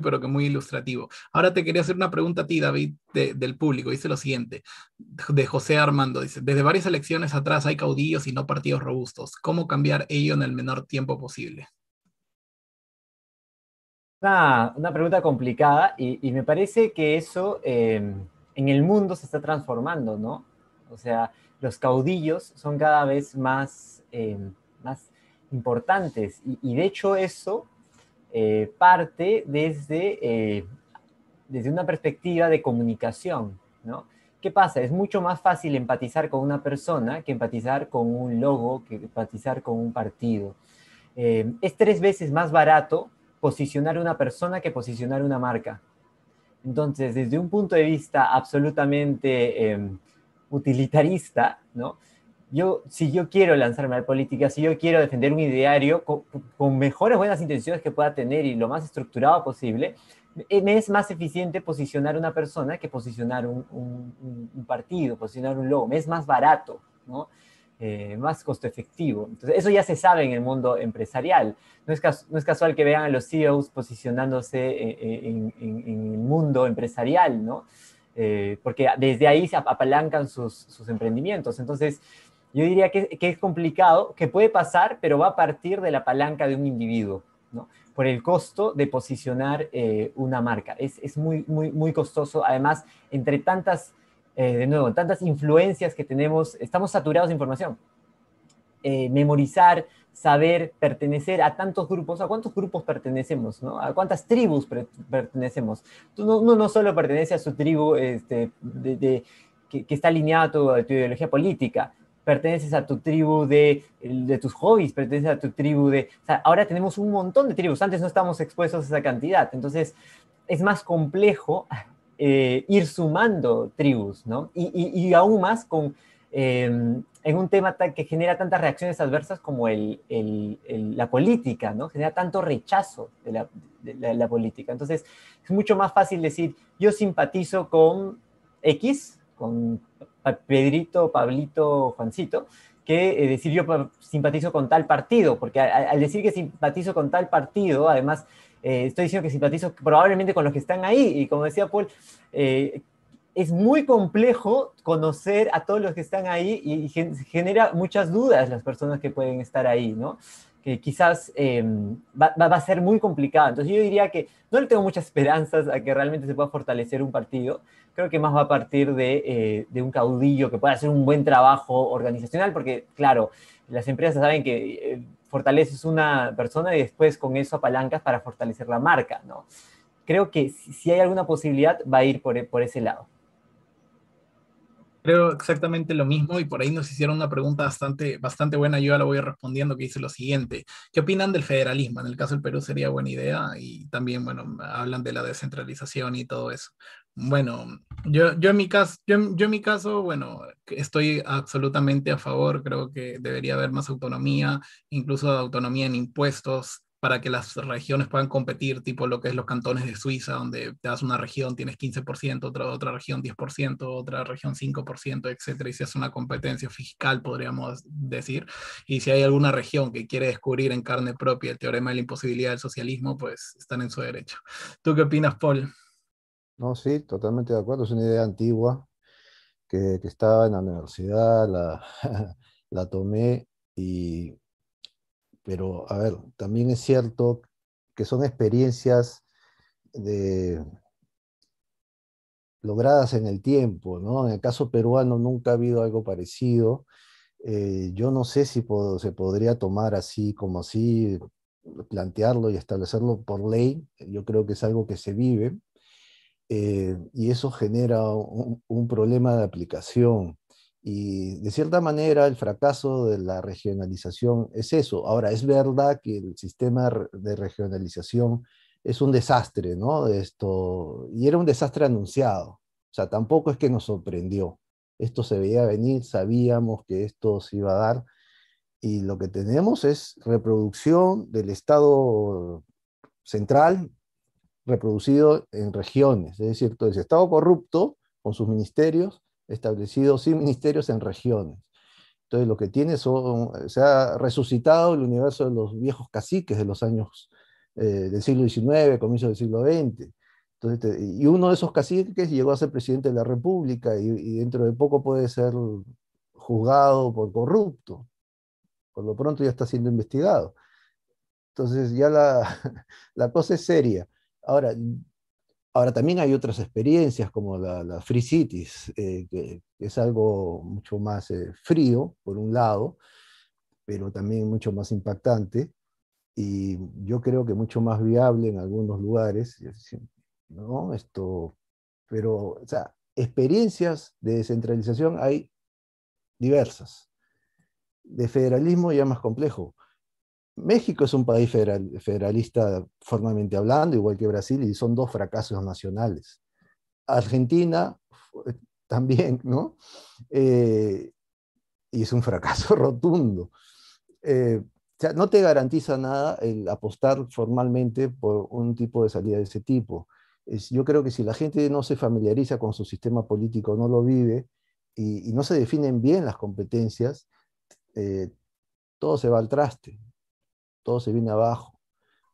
pero que muy ilustrativo. Ahora te quería hacer una pregunta a ti, David, del público. Dice lo siguiente, de José Armando, dice, desde varias elecciones atrás hay caudillos y no partidos robustos. ¿Cómo cambiar ello en el menor tiempo posible? Una pregunta complicada y me parece que eso en el mundo se está transformando, ¿no? O sea, los caudillos son cada vez más importantes y de hecho eso parte desde una perspectiva de comunicación, ¿no? ¿Qué pasa? Es mucho más fácil empatizar con una persona que empatizar con un logo, que empatizar con un partido. Es 3 veces más barato posicionar una persona que posicionar una marca. Entonces, desde un punto de vista absolutamente utilitarista, ¿no? Si yo quiero lanzarme a la política, si yo quiero defender un ideario con mejores buenas intenciones que pueda tener y lo más estructurado posible, me es más eficiente posicionar una persona que posicionar un partido, posicionar un logo. Me es más barato, ¿no? Más costo efectivo. Entonces, eso ya se sabe en el mundo empresarial. No es casual que vean a los CEOs posicionándose en el mundo empresarial, ¿no? Porque desde ahí se apalancan sus emprendimientos. Entonces, yo diría que es complicado, que puede pasar, pero va a partir de la palanca de un individuo, ¿no? Por el costo de posicionar una marca. Es muy costoso. Además, entre de nuevo, tantas influencias que tenemos, estamos saturados de información. Memorizar, saber, pertenecer a tantos grupos, ¿a cuántos grupos pertenecemos? ¿No? ¿A cuántas tribus pertenecemos? Uno no solo pertenece a su tribu que está alineada a tu ideología política, perteneces a tu tribu de tus hobbies, perteneces a tu tribu o sea, ahora tenemos un montón de tribus, antes no estábamos expuestos a esa cantidad, entonces es más complejo ir sumando tribus, ¿no? Y aún más en un tema que genera tantas reacciones adversas como la política, ¿no? Genera tanto rechazo de la política. Entonces, es mucho más fácil decir, yo simpatizo con X, con Pedrito, Pablito, Juancito, que decir yo simpatizo con tal partido, porque al decir que simpatizo con tal partido, además, estoy diciendo que simpatizo probablemente con los que están ahí, y como decía Paul, es muy complejo conocer a todos los que están ahí y genera muchas dudas las personas que pueden estar ahí, ¿no? Que quizás va a ser muy complicado. Entonces yo diría que no le tengo muchas esperanzas a que realmente se pueda fortalecer un partido. Creo que más va a partir de un caudillo que pueda hacer un buen trabajo organizacional, porque claro, las empresas saben que fortaleces una persona y después con eso apalancas para fortalecer la marca, ¿no? Creo que si hay alguna posibilidad va a ir por ese lado. Creo exactamente lo mismo y por ahí nos hicieron una pregunta bastante buena, yo ya la voy respondiendo, que dice lo siguiente: ¿qué opinan del federalismo? En el caso del Perú sería buena idea y también, bueno, hablan de la descentralización y todo eso. Bueno, yo en mi caso, yo en mi caso, bueno, estoy absolutamente a favor, creo que debería haber más autonomía, incluso autonomía en impuestos, para que las regiones puedan competir, tipo lo que es los cantones de Suiza, donde te das una región, tienes 15%, otra región 10%, otra región 5%, etcétera, y se hace una competencia fiscal, podríamos decir. Y si hay alguna región que quiere descubrir en carne propia el teorema de la imposibilidad del socialismo, pues están en su derecho. ¿Tú qué opinas, Paul? No, sí, totalmente de acuerdo. Es una idea antigua que estaba en la universidad, la tomé, y, pero a ver, también es cierto que son experiencias de, logradas en el tiempo, ¿no? En el caso peruano nunca ha habido algo parecido. Yo no sé si se podría tomar así como así, plantearlo y establecerlo por ley. Yo creo que es algo que se vive, y eso genera un problema de aplicación. Y de cierta manera el fracaso de la regionalización es eso. Ahora, es verdad que el sistema de regionalización es un desastre, ¿no? Esto, y era un desastre anunciado. O sea, tampoco es que nos sorprendió. Esto se veía venir, sabíamos que esto se iba a dar, y lo que tenemos es reproducción del Estado central reproducido en regiones, es decir, todo ese Estado corrupto con sus ministerios, establecido sin ministerios en regiones. Entonces lo que tiene se ha resucitado el universo de los viejos caciques de los años del siglo XIX, comienzo del siglo XX. Entonces, y uno de esos caciques llegó a ser presidente de la República y dentro de poco puede ser juzgado por corrupto. Por lo pronto ya está siendo investigado. Entonces ya la cosa es seria. Ahora, Ahora, también hay otras experiencias como la Free Cities, que es algo mucho más frío, por un lado, pero también mucho más impactante, y yo creo que mucho más viable en algunos lugares, ¿no? Pero, o sea, experiencias de descentralización hay diversas. De federalismo ya más complejo. México es un país federalista formalmente hablando, igual que Brasil, y son dos fracasos nacionales. Argentina también, ¿no? Eh, y es un fracaso rotundo. O sea, no te garantiza nada el apostar formalmente por un tipo de salida de ese tipo. Yo creo que si la gente no se familiariza con su sistema político, no lo vive y no se definen bien las competencias, eh, todo se va al traste, todo se viene abajo,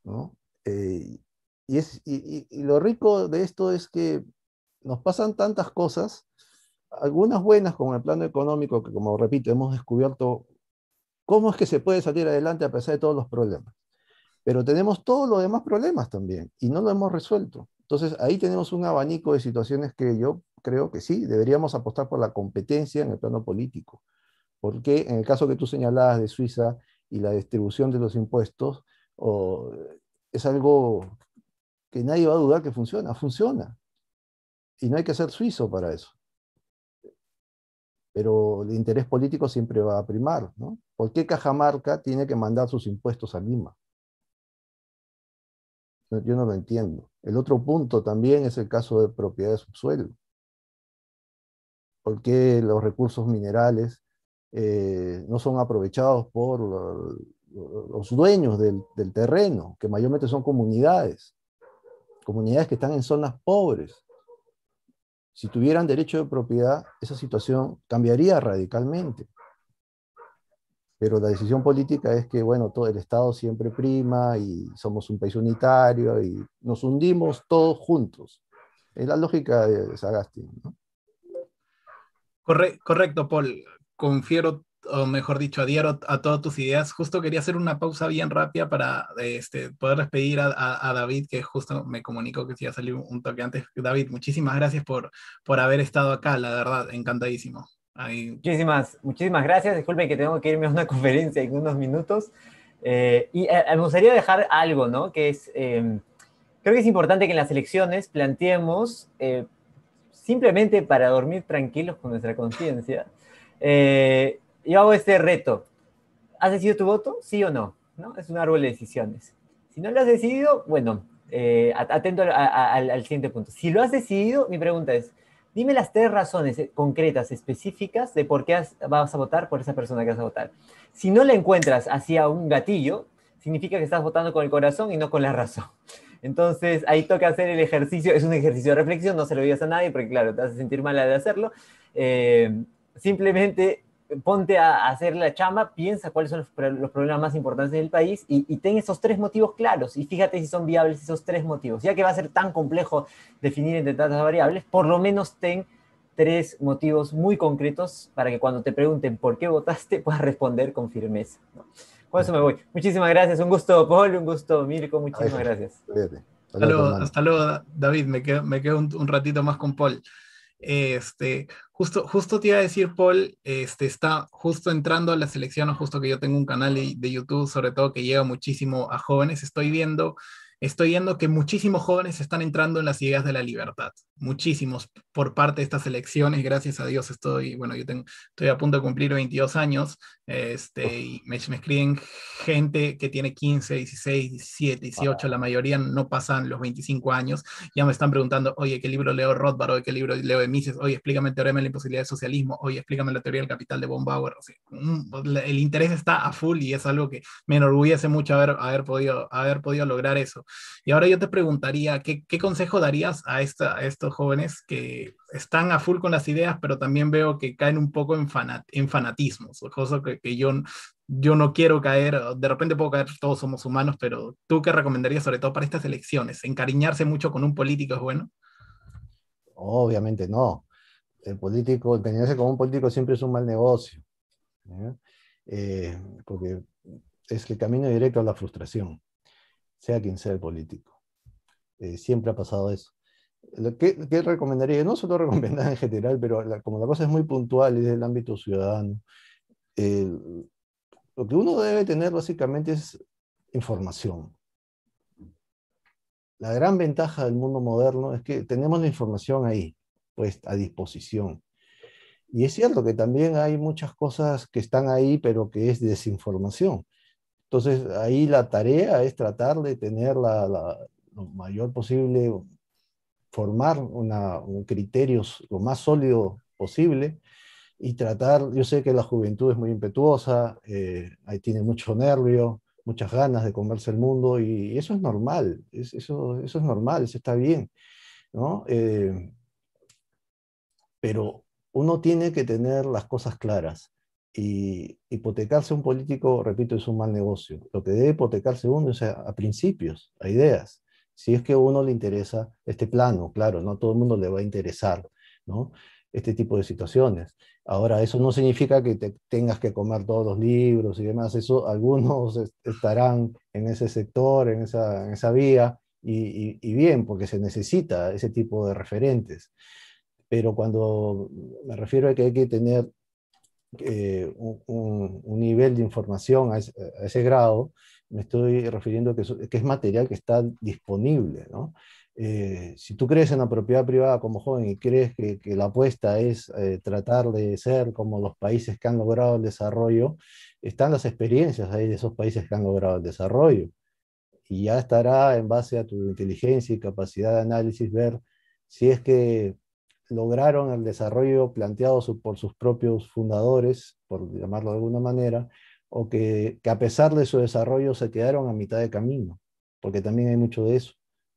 ¿no? Eh, y lo rico de esto es que nos pasan tantas cosas, algunas buenas como el plano económico, que como repito, hemos descubierto cómo es que se puede salir adelante a pesar de todos los problemas. Pero tenemos todos los demás problemas también y no lo hemos resuelto. Entonces ahí tenemos un abanico de situaciones que yo creo que sí, deberíamos apostar por la competencia en el plano político. Porque en el caso que tú señalabas de Suiza y la distribución de los impuestos, o, es algo que nadie va a dudar que funciona, funciona. Y no hay que ser suizo para eso. Pero el interés político siempre va a primar, ¿no? ¿Por qué Cajamarca tiene que mandar sus impuestos a Lima? Yo no lo entiendo. El otro punto también es el caso de propiedad de subsuelo. ¿Por qué los recursos minerales no son aprovechados por los dueños del terreno, que mayormente son comunidades que están en zonas pobres? Si tuvieran derecho de propiedad, esa situación cambiaría radicalmente. Pero la decisión política es que, bueno, todo el Estado siempre prima y somos un país unitario y nos hundimos todos juntos. Es la lógica de Sagasti, ¿no? Correcto, Paul. Confiero, o mejor dicho, adhiero a todas tus ideas. Justo quería hacer una pausa bien rápida para poder despedir a David, que justo me comunicó que se iba a salir un toque antes. David, muchísimas gracias por haber estado acá, la verdad, encantadísimo. Ahí, Muchísimas gracias. Disculpen que tengo que irme a una conferencia en unos minutos. Me gustaría dejar algo, ¿no? Creo que es importante que en las elecciones planteemos, simplemente para dormir tranquilos con nuestra conciencia, yo hago este reto. ¿Has decidido tu voto? ¿Sí o no? ¿No? Es un árbol de decisiones. Si no lo has decidido, bueno, atento al siguiente punto. Si lo has decidido, mi pregunta es, dime las 3 razones concretas, específicas, de por qué vas a votar por esa persona que vas a votar. Si no le encuentras hacia un gatillo, significa que estás votando con el corazón y no con la razón. Entonces, ahí toca hacer el ejercicio, es un ejercicio de reflexión, no se lo digas a nadie, porque claro, te vas a sentir mal al hacerlo. Simplemente ponte a hacer la chamba, piensa cuáles son los problemas más importantes del país y ten esos 3 motivos claros y fíjate si son viables esos 3 motivos. Ya que va a ser tan complejo definir entre tantas variables, por lo menos ten 3 motivos muy concretos para que cuando te pregunten por qué votaste puedas responder con firmeza, ¿no? Con eso me voy. Muchísimas gracias. Un gusto, Paul. Un gusto, Mirko. Muchísimas gracias. Cuídate. Hasta luego, hermano. hasta luego, David. Me quedo un ratito más con Paul. Justo te iba a decir, Paul, está justo entrando a la selección, o justo que yo tengo un canal de YouTube, sobre todo que llega muchísimo a jóvenes, estoy viendo que muchísimos jóvenes están entrando en las ideas de la libertad, muchísimos por parte de estas elecciones, gracias a Dios bueno, estoy a punto de cumplir 22 años, y me escriben gente que tiene 15, 16, 17, 18, la mayoría no pasan los 25 años, ya me están preguntando, oye, ¿qué libro leo Rothbard? Oye, ¿qué libro leo de Mises? Oye, explícame el teorema de la imposibilidad del socialismo. Oye, explícame la teoría del capital de von Bauer. O sea, el interés está a full y es algo que me enorgullece mucho haber podido lograr eso. Y ahora yo te preguntaría, ¿qué consejo darías a estos jóvenes que están a full con las ideas, pero también veo que caen un poco en fanatismos? Cosa que yo no quiero caer, de repente puedo caer, todos somos humanos, pero ¿tú qué recomendarías sobre todo para estas elecciones? ¿Encariñarse mucho con un político es bueno? Obviamente no. El tenerse como un político siempre es un mal negocio, ¿ya? Porque es el camino directo a la frustración, sea quien sea el político. Siempre ha pasado eso. ¿Qué recomendaría? No solo recomendar en general, pero como la cosa es muy puntual y es del ámbito ciudadano, eh, lo que uno debe tener básicamente es información. La gran ventaja del mundo moderno es que tenemos la información ahí, pues a disposición. Y es cierto que también hay muchas cosas que están ahí, pero que es desinformación. Entonces, ahí la tarea es tratar de tener lo mayor posible, formar un criterio lo más sólido posible y tratar, yo sé que la juventud es muy impetuosa, ahí tiene mucho nervio, muchas ganas de comerse el mundo y eso es normal, eso es normal, eso está bien, ¿no? Pero uno tiene que tener las cosas claras y hipotecarse a un político, repito, es un mal negocio. Lo que debe hipotecarse uno es a principios, a ideas. Si es que a uno le interesa este plano, claro, no a todo el mundo le va a interesar, ¿no? Este tipo de situaciones. Ahora, eso no significa que te tengas que comer todos los libros y demás. Eso, algunos estarán en ese sector, en esa vía, y bien, porque se necesita ese tipo de referentes. Pero cuando me refiero a que hay que tener un nivel de información a ese grado, me estoy refiriendo a que es material que está disponible, ¿no? Si tú crees en la propiedad privada como joven y crees que la apuesta es tratar de ser como los países que han logrado el desarrollo, están las experiencias ahí de esos países que han logrado el desarrollo. Y ya estará en base a tu inteligencia y capacidad de análisis ver si es que lograron el desarrollo planteado por sus propios fundadores, por llamarlo de alguna manera, o que a pesar de su desarrollo se quedaron a mitad de camino, porque también hay mucho de eso.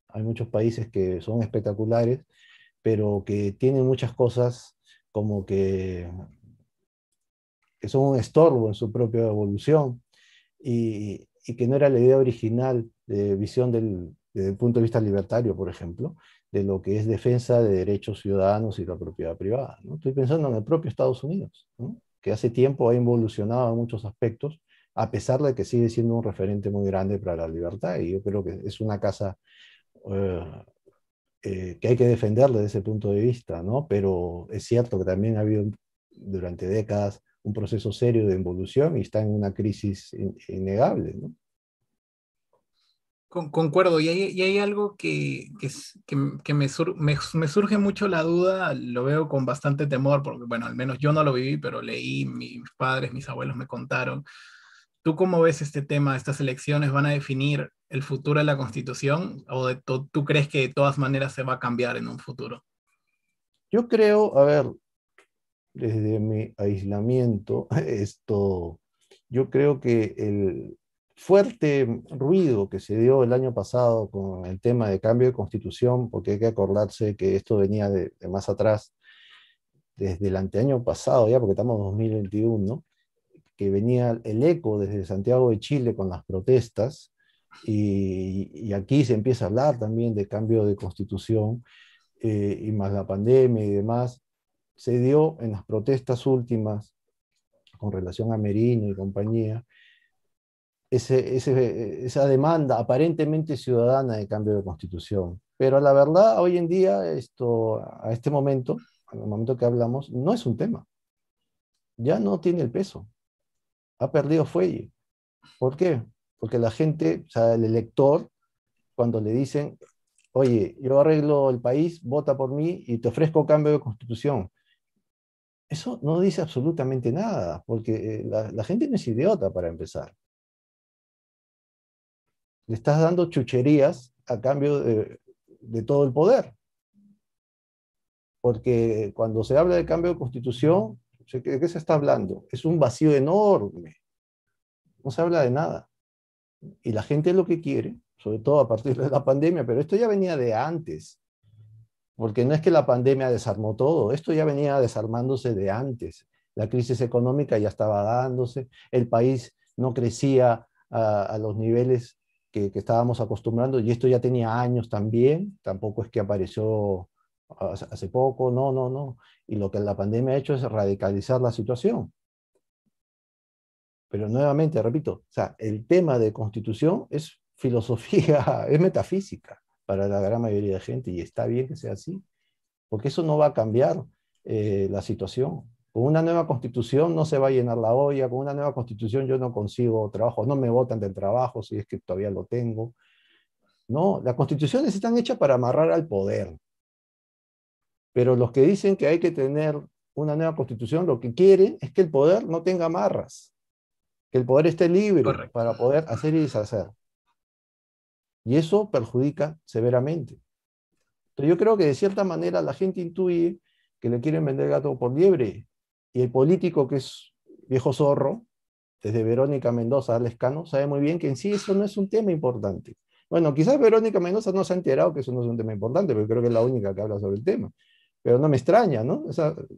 Hay muchos países que son espectaculares, pero que tienen muchas cosas como que son un estorbo en su propia evolución y que no era la idea original de visión desde el punto de vista libertario, por ejemplo, de lo que es defensa de derechos ciudadanos y la propiedad privada, ¿no? Estoy pensando en el propio Estados Unidos, ¿no? Que hace tiempo ha evolucionado en muchos aspectos, a pesar de que sigue siendo un referente muy grande para la libertad, y yo creo que es una casa eh, que hay que defender desde ese punto de vista, ¿no? Pero es cierto que también ha habido durante décadas un proceso serio de involución y está en una crisis innegable, ¿no? Concuerdo, y hay algo que me surge mucho la duda, lo veo con bastante temor, porque bueno, al menos yo no lo viví, pero leí, mis padres, mis abuelos me contaron. ¿Tú cómo ves este tema? ¿Estas elecciones van a definir el futuro de la Constitución? ¿O tú crees que de todas maneras se va a cambiar en un futuro? Yo creo, a ver, desde mi aislamiento, yo creo que el fuerte ruido que se dio el año pasado con el tema de cambio de constitución, porque hay que acordarse que esto venía de más atrás, desde el anteaño pasado ya, porque estamos en 2021, que venía el eco desde Santiago de Chile con las protestas, y aquí se empieza a hablar también de cambio de constitución, y más la pandemia y demás, se dio en las protestas últimas con relación a Merino y compañía, esa demanda aparentemente ciudadana de cambio de constitución. Pero la verdad, hoy en día, a este momento, al momento que hablamos, no es un tema. Ya no tiene el peso. Ha perdido fuelle. ¿Por qué? Porque la gente, o sea, el elector, cuando le dicen, oye, yo arreglo el país, vota por mí y te ofrezco cambio de constitución. Eso no dice absolutamente nada, porque la gente no es idiota para empezar. Le estás dando chucherías a cambio de todo el poder. Porque cuando se habla de cambio de constitución, ¿de qué se está hablando? Es un vacío enorme. No se habla de nada. Y la gente lo que quiere, sobre todo a partir de la pandemia, pero esto ya venía de antes, porque no es que la pandemia desarmó todo, esto ya venía desarmándose de antes. La crisis económica ya estaba dándose, el país no crecía a los niveles que estábamos acostumbrando, y esto ya tenía años también, tampoco es que apareció hace poco, no, no, no. Y lo que la pandemia ha hecho es radicalizar la situación. Pero nuevamente, repito, o sea, el tema de constitución es filosofía, es metafísica para la gran mayoría de gente, y está bien que sea así, porque eso no va a cambiar la situación. Con una nueva constitución no se va a llenar la olla, con una nueva constitución yo no consigo trabajo, no me votan del trabajo si es que todavía lo tengo. No, las constituciones están hechas para amarrar al poder, pero los que dicen que hay que tener una nueva constitución, lo que quieren es que el poder no tenga amarras, que el poder esté libre Correcto. para poder hacer y deshacer. Y eso perjudica severamente. Entonces yo creo que de cierta manera la gente intuye que le quieren vender gato por liebre, y el político, que es viejo zorro, desde Verónica Mendoza a Lescano, sabe muy bien que en sí eso no es un tema importante. Bueno, quizás Verónica Mendoza no se ha enterado que eso no es un tema importante, pero creo que es la única que habla sobre el tema. Pero no me extraña, ¿no?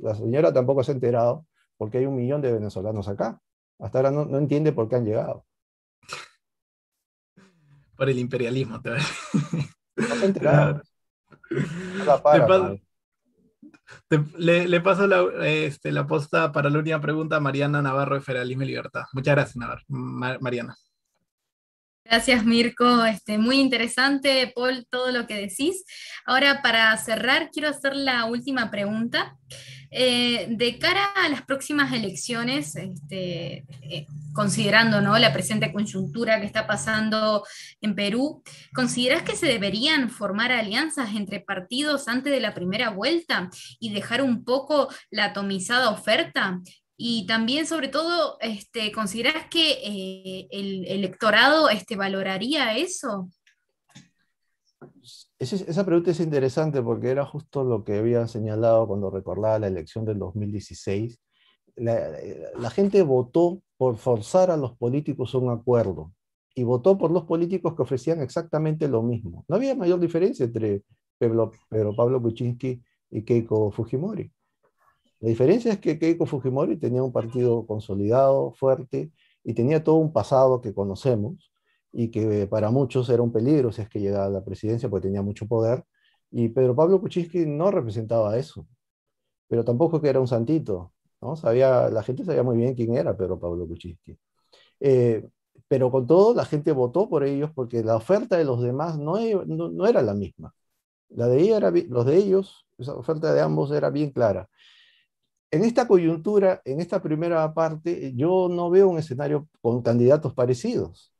La señora tampoco se ha enterado, porque hay 1 millón de venezolanos acá. Hasta ahora no entiende por qué han llegado. Por el imperialismo, te No se ha enterado. Claro. No la Te para con pa- eso. le paso la posta para la última pregunta a Mariana Navarro de Federalismo y Libertad. Muchas gracias, Navarro. Mariana. Gracias, Mirko. Muy interesante, Paul, todo lo que decís. Ahora, para cerrar, quiero hacer la última pregunta. De cara a las próximas elecciones, considerando, ¿no?, la presente coyuntura que está pasando en Perú, ¿considerás que se deberían formar alianzas entre partidos antes de la primera vuelta y dejar un poco la atomizada oferta? Y también, sobre todo, ¿considerás que el electorado valoraría eso? Esa pregunta es interesante porque era justo lo que había señalado cuando recordaba la elección del 2016. La gente votó por forzar a los políticos a un acuerdo, y votó por los políticos que ofrecían exactamente lo mismo. No había mayor diferencia entre Pedro Pablo Kuczynski y Keiko Fujimori. La diferencia es que Keiko Fujimori tenía un partido consolidado, fuerte, y tenía todo un pasado que conocemos, y que para muchos era un peligro si es que llegaba a la presidencia porque tenía mucho poder. Y Pedro Pablo Kuczynski no representaba eso, pero tampoco que era un santito, ¿no? La gente sabía muy bien quién era Pedro Pablo Kuczynski. Eh, pero con todo, la gente votó por ellos porque la oferta de los demás no era la misma. La de ella los de ellos, esa oferta de ambos era bien clara. En esta coyuntura, en esta primera parte, yo no veo un escenario con candidatos parecidos.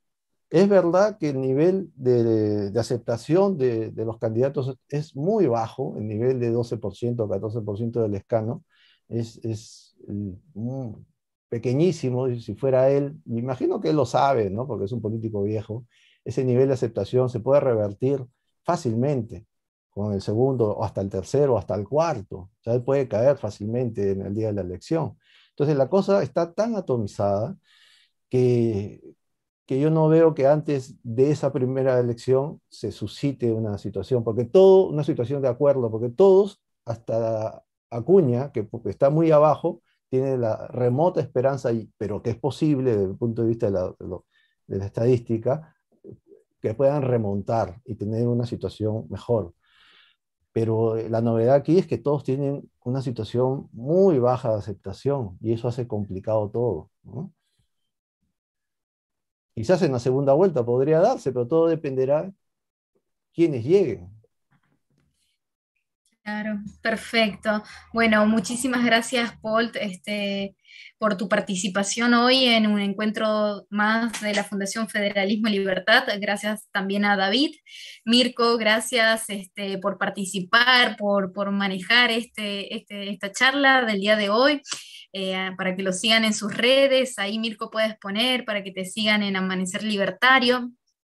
Es verdad que el nivel de aceptación de los candidatos es muy bajo, el nivel de 12% o 14% del escano es pequeñísimo, y si fuera él, me imagino que él lo sabe, ¿no? Porque es un político viejo, ese nivel de aceptación se puede revertir fácilmente con el segundo, o hasta el tercero, o hasta el cuarto. O sea, él puede caer fácilmente en el día de la elección. Entonces la cosa está tan atomizada que, que yo no veo que antes de esa primera elección se suscite una situación, una situación de acuerdo, porque todos, hasta Acuña, que está muy abajo, tiene la remota esperanza, pero que es posible desde el punto de vista de la estadística, que puedan remontar y tener una situación mejor. Pero la novedad aquí es que todos tienen una situación muy baja de aceptación y eso hace complicado todo, ¿no? Quizás en la segunda vuelta podría darse, pero todo dependerá de quiénes lleguen. Claro, perfecto. Bueno, muchísimas gracias, Paul, por tu participación hoy en un encuentro más de la Fundación Federalismo y Libertad. Gracias también a David. Mirko, gracias, por participar, por manejar esta charla del día de hoy. Para que lo sigan en sus redes, ahí Mirko puedes poner para que te sigan en Amanecer Libertario.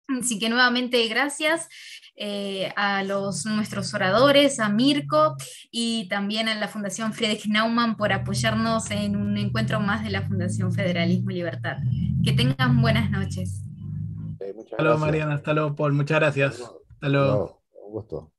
Así que nuevamente gracias a nuestros oradores, a Mirko y también a la Fundación Friedrich Naumann por apoyarnos en un encuentro más de la Fundación Federalismo y Libertad. Que tengan buenas noches. Muchas Hasta luego, gracias. Mariana. Hasta luego, Paul. Muchas gracias. Hasta luego. Chao, un gusto.